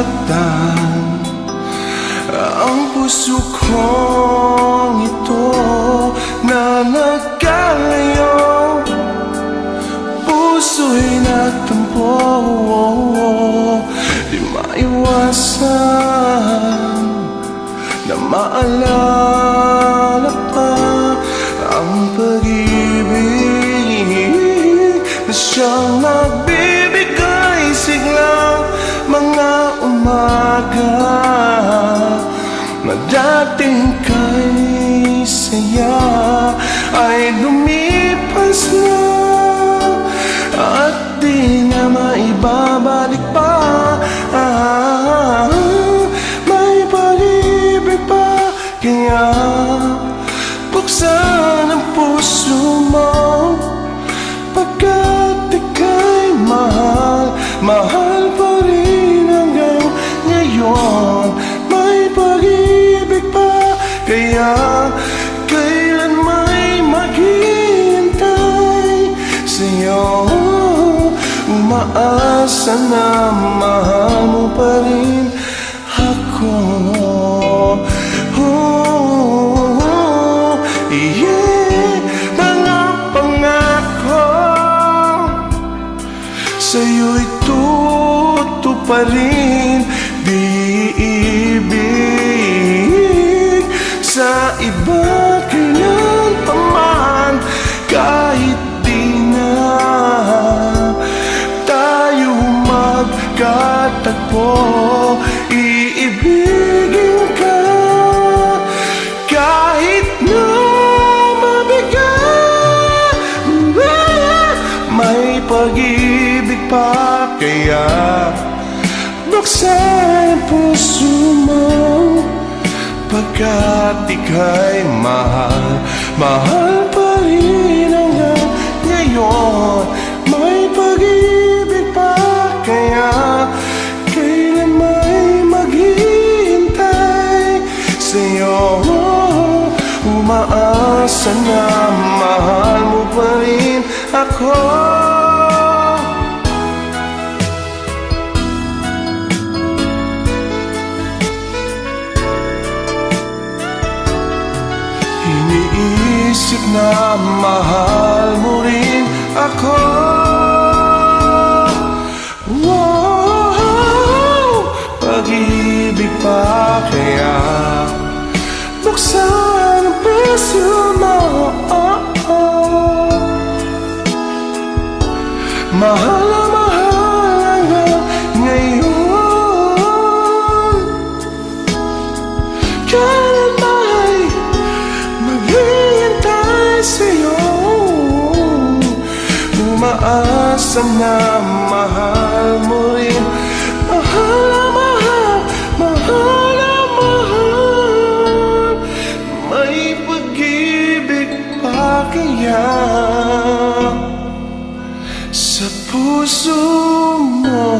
nasasaktan ang puso kong ito na nagkalayo. Puso'y nagtampo, di maiwasan na maalala pa ang pag-ibig na siyang nagbibigay siglang mga umaga na dating kay saya ay lumipas na at di na maibabalik pa. May pag-ibig pa, kaya buksan ang puso mo, pagkat ika'y mahal, mahal pa rin hanggang ngayon. May pag-ibig pa, kaya kailan may maghihintay sa'yo. Umaasa na mahal mo pa rin ako. Mga pangako sa'yo'y tutuparin. Di ibig sa iba kailan pa man, kahit di na tayo magkatagpo. Iibigin ka kahit na mabigat. May pag-ibig pa, kaya buksan ang puso mo, pagkat ika'y mahal, mahal pa rin hanggang ngayon. May pag-ibig pa, kaya kailan may maghihintay sa'yo. Umaasa na mahal mo pa rin ako. Iniisip na mahal mo rin ako. Pag-ibig pa, kaya buksan ang puso mo. Mahal na mahal hanggang ngayon. Kailan may maghihintay sa'yo. Umaasa na mahal mo rin. Mahal na mahal, mahal na mahal. May pag-ibig pa, kaya sa puso mo.